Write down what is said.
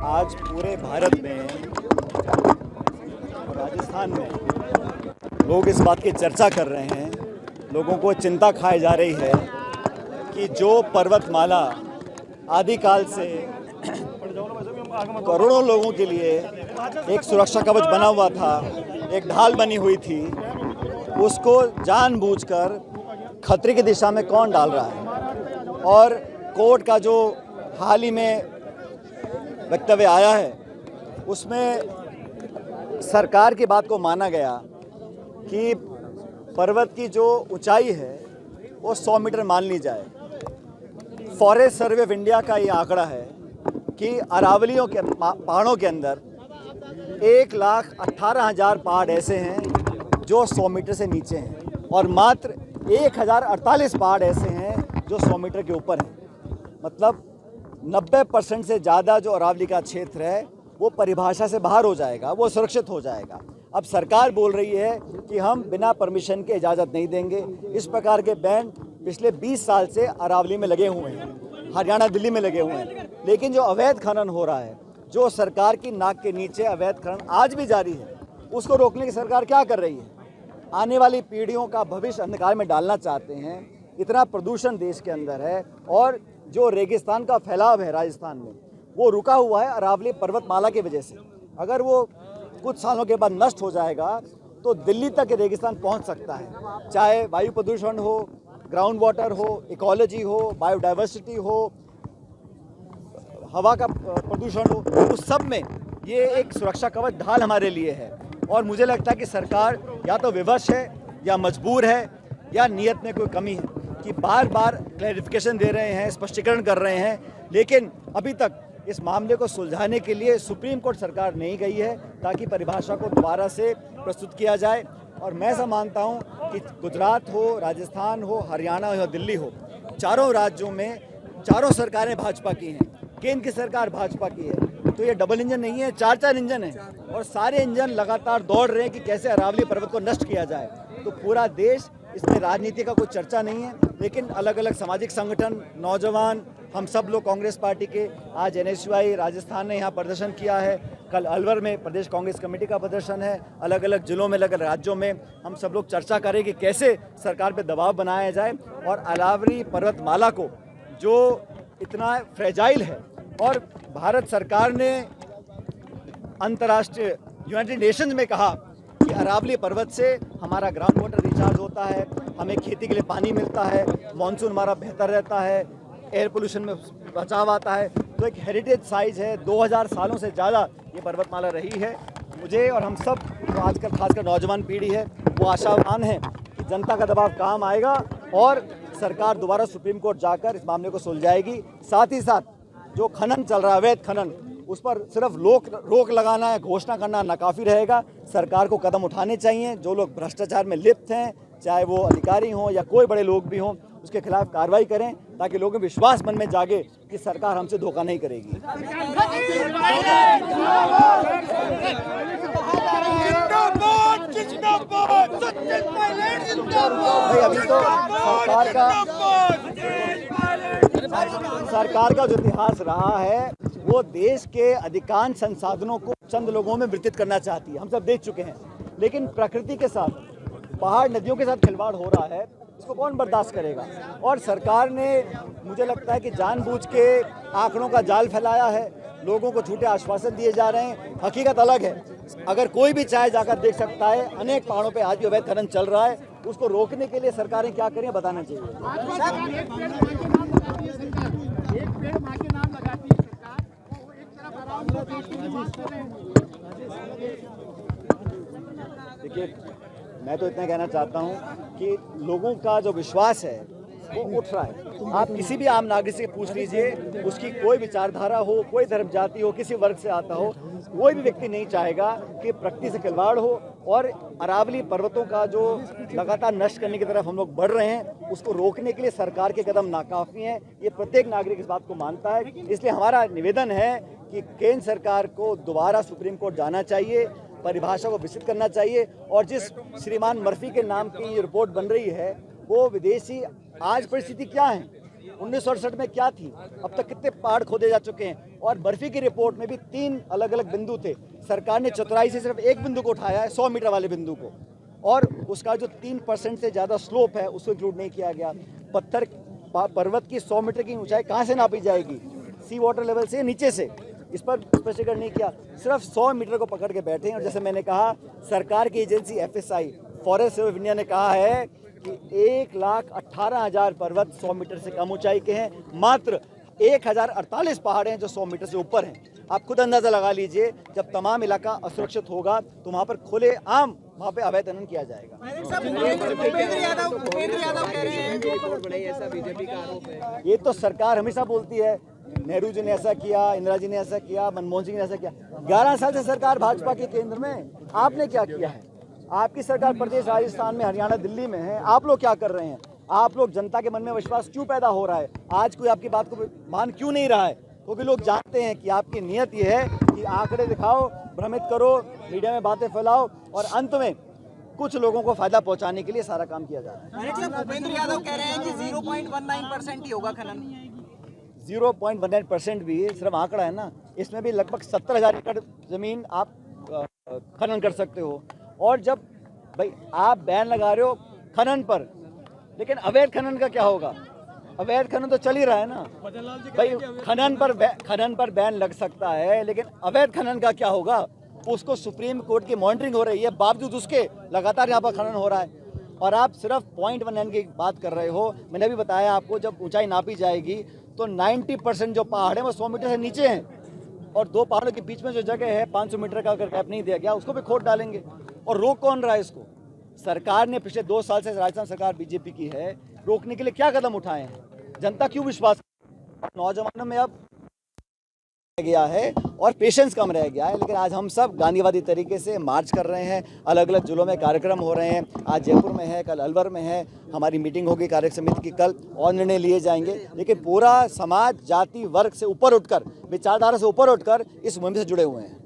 आज पूरे भारत में राजस्थान में लोग इस बात की चर्चा कर रहे हैं, लोगों को चिंता खाई जा रही है कि जो पर्वतमाला आदिकाल से करोड़ों लोगों के लिए एक सुरक्षा कवच बना हुआ था, एक ढाल बनी हुई थी, उसको जानबूझकर खतरे की दिशा में कौन डाल रहा है। और कोर्ट का जो हाल ही में वक्तव्य आया है उसमें सरकार की बात को माना गया कि पर्वत की जो ऊंचाई है वो 100 मीटर मान ली जाए। फॉरेस्ट सर्वे ऑफ इंडिया का ये आंकड़ा है कि अरावलियों के पहाड़ों के अंदर 1,18,000 पहाड़ ऐसे हैं जो 100 मीटर से नीचे हैं और मात्र 1,048 पहाड़ ऐसे हैं जो 100 मीटर के ऊपर हैं। मतलब 90% से ज़्यादा जो अरावली का क्षेत्र है वो परिभाषा से बाहर हो जाएगा, वो सुरक्षित हो जाएगा। अब सरकार बोल रही है कि हम बिना परमिशन के इजाज़त नहीं देंगे। इस प्रकार के बैंड पिछले 20 साल से अरावली में लगे हुए हैं, हरियाणा दिल्ली में लगे हुए हैं। लेकिन जो अवैध खनन हो रहा है, जो सरकार की नाक के नीचे अवैध खनन आज भी जारी है, उसको रोकने की सरकार क्या कर रही है? आने वाली पीढ़ियों का भविष्य अंधकार में डालना चाहते हैं। इतना प्रदूषण देश के अंदर है और जो रेगिस्तान का फैलाव है राजस्थान में, वो रुका हुआ है अरावली पर्वतमाला की वजह से। अगर वो कुछ सालों के बाद नष्ट हो जाएगा तो दिल्ली तक रेगिस्तान पहुंच सकता है। चाहे वायु प्रदूषण हो, ग्राउंड वाटर हो, इकोलॉजी हो, बायोडाइवर्सिटी हो, हवा का प्रदूषण हो, उस सब में ये एक सुरक्षा कवच ढाल हमारे लिए है। और मुझे लगता है कि सरकार या तो विवश है या मजबूर है या नीयत में कोई कमी है कि बार बार क्लैरिफिकेशन दे रहे हैं, स्पष्टीकरण कर रहे हैं, लेकिन अभी तक इस मामले को सुलझाने के लिए सुप्रीम कोर्ट सरकार नहीं गई है ताकि परिभाषा को दोबारा से प्रस्तुत किया जाए। और मैं ऐसा मानता हूं कि गुजरात हो, राजस्थान हो, हरियाणा हो या दिल्ली हो, चारों राज्यों में चारों सरकारें भाजपा की हैं, केंद्र की सरकार भाजपा की है। तो ये डबल इंजन नहीं है, चार इंजन है और सारे इंजन लगातार दौड़ रहे हैं कि कैसे अरावली पर्वत को नष्ट किया जाए। तो पूरा देश, इसमें राजनीति का कोई चर्चा नहीं है, लेकिन अलग अलग सामाजिक संगठन, नौजवान, हम सब लोग कांग्रेस पार्टी के, आज NSUI राजस्थान ने यहाँ प्रदर्शन किया है, कल अलवर में प्रदेश कांग्रेस कमेटी का प्रदर्शन है, अलग अलग जिलों में, अलग अलग राज्यों में हम सब लोग चर्चा करें कि कैसे सरकार पे दबाव बनाया जाए और अरावली पर्वतमाला को, जो इतना फ्रेजाइल है, और भारत सरकार ने अंतर्राष्ट्रीय यूनाइटेड नेशंस में कहा कि अरावली पर्वत से हमारा ग्राउंड वाटर रिचार्ज होता है, हमें खेती के लिए पानी मिलता है, मानसून हमारा बेहतर रहता है, एयर पोल्यूशन में बचाव आता है। तो एक हेरिटेज साइज है, 2000 सालों से ज़्यादा ये पर्वतमाला रही है। मुझे और हम सब जो आजकल खासकर नौजवान पीढ़ी है वो आशावान है कि जनता का दबाव काम आएगा और सरकार दोबारा सुप्रीम कोर्ट जाकर इस मामले को सुलझाएगी। साथ ही साथ जो खनन चल रहा है, अवैध खनन, उस पर सिर्फ रोक लगाना है, घोषणा करना नाकाफ़ी रहेगा। सरकार को कदम उठाने चाहिए। जो लोग भ्रष्टाचार में लिप्त हैं, चाहे वो अधिकारी हों या कोई बड़े लोग भी हों, उसके खिलाफ कार्रवाई करें ताकि लोगों को विश्वास मन में जागे कि सरकार हमसे धोखा नहीं करेगी। भाई अभी तो सरकार का जो इतिहास रहा है वो देश के अधिकांश संसाधनों को चंद लोगों में वितरित करना चाहती है, हम सब देख चुके हैं। लेकिन प्रकृति के साथ, पहाड़ नदियों के साथ खिलवाड़ हो रहा है, इसको कौन बर्दाश्त करेगा? और सरकार ने, मुझे लगता है कि जानबूझ के आंकड़ों का जाल फैलाया है, लोगों को झूठे आश्वासन दिए जा रहे हैं। हकीकत अलग है। अगर कोई भी चाहे जाकर देख सकता है, अनेक पहाड़ों पे आज भी अवैध खनन चल रहा है। उसको रोकने के लिए सरकारें क्या करें बताना चाहिए। देखिए, मैं तो इतना कहना चाहता हूं कि लोगों का जो विश्वास है वो उठ रहा है। आप किसी भी आम नागरिक से पूछ लीजिए, उसकी कोई विचारधारा हो, कोई धर्म जाति हो, किसी वर्ग से आता हो, कोई भी व्यक्ति नहीं चाहेगा कि प्रकृति से खिलवाड़ हो। और अरावली पर्वतों का जो लगातार नष्ट करने की तरफ हम लोग बढ़ रहे हैं, उसको रोकने के लिए सरकार के कदम नाकाफ़ी हैं। ये प्रत्येक नागरिक इस बात को मानता है। इसलिए हमारा निवेदन है कि केंद्र सरकार को दोबारा सुप्रीम कोर्ट जाना चाहिए, परिभाषा को विस्तृत करना चाहिए। और जिस श्रीमान मर्फी के नाम की रिपोर्ट बन रही है, वो विदेशी, आज परिस्थिति क्या है 1968 में क्या थी, अब तक कितने पहाड़ खोदे जा चुके हैं। और बर्फी की रिपोर्ट में भी 3 अलग अलग बिंदु थे, सरकार ने चतुराई से सिर्फ एक बिंदु को उठाया है, 100 मीटर वाले बिंदु को, और उसका जो 3% से ज़्यादा स्लोप है उसको इंक्लूड नहीं किया गया। पर्वत की 100 मीटर की ऊंचाई कहाँ से नापी जाएगी, सी वाटर लेवल से, नीचे से, इस पर स्पष्टीकरण नहीं किया, सिर्फ 100 मीटर को पकड़ के बैठे हैं। और जैसे मैंने कहा, सरकार की agency FSI, forest survey of India ने कहा है कि 1,18,000 पर्वत 100 मीटर से कम ऊंचाई के हैं, मात्र 1,048 पहाड़ हैं जो 100 मीटर से ऊपर हैं। आप खुद अंदाजा लगा लीजिए, जब तमाम इलाका असुरक्षित होगा तो वहाँ पर खुले आम वहाँ पे अवैध खनन किया जाएगा। ये तो सरकार हमेशा बोलती है, नेहरू जी ने ऐसा किया, इंदिरा जी ने ऐसा किया, मनमोहन सिंह ने ऐसा किया। 11 साल से सरकार भाजपा के केंद्र में, आपने क्या किया है? आपकी सरकार प्रदेश राजस्थान में, हरियाणा, दिल्ली में है, आप लोग क्या कर रहे हैं? आप लोग, जनता के मन में विश्वास क्यों पैदा हो रहा है? आज कोई आपकी बात को मान क्यों नहीं रहा है? क्योंकि लोग जानते हैं कि आपकी नीयत ये है कि आंकड़े दिखाओ, भ्रमित करो, मीडिया में बातें फैलाओ और अंत में कुछ लोगों को फायदा पहुंचाने के लिए सारा काम किया जा रहा है। भूपेंद्र यादव कह रहे हैं कि 0.19% ही होगा खनन। 0.19% भी सिर्फ आंकड़ा है ना, इसमें भी लगभग 70,000 एकड़ जमीन आप खनन कर सकते हो। और जब भाई आप बैन लगा रहे हो खनन पर, लेकिन अवैध खनन का क्या होगा? अवैध खनन तो चल ही रहा है ना भाई। खनन पर बैन लग सकता है, लेकिन अवैध खनन का क्या होगा? उसको सुप्रीम कोर्ट की मॉनिटरिंग हो रही है, बावजूद उसके लगातार यहाँ पर खनन हो रहा है। और आप सिर्फ 0.19 की बात कर रहे हो। मैंने अभी बताया आपको, जब ऊंचाई नापी जाएगी तो 90% जो पहाड़ है वो 100 मीटर से नीचे हैं, और 2 पहाड़ों के बीच में जो जगह है 500 मीटर का अगर गैप नहीं दिया गया, उसको भी खोद डालेंगे। और रोक कौन रहा है इसको? सरकार ने पिछले 2 साल से, राजस्थान सरकार बीजेपी की है, रोकने के लिए क्या कदम उठाए हैं? जनता क्यों विश्वास? नौजवानों में अब गया है और पेशेंस कम रह गया है। लेकिन आज हम सब गांधीवादी तरीके से मार्च कर रहे हैं, अलग अलग जिलों में कार्यक्रम हो रहे हैं। आज जयपुर में है, कल अलवर में है, हमारी मीटिंग होगी कार्य समिति की, कल और निर्णय लिए जाएंगे। लेकिन पूरा समाज जाति वर्ग से ऊपर उठकर, विचारधारा से ऊपर उठकर इस मुहिम से जुड़े हुए हैं।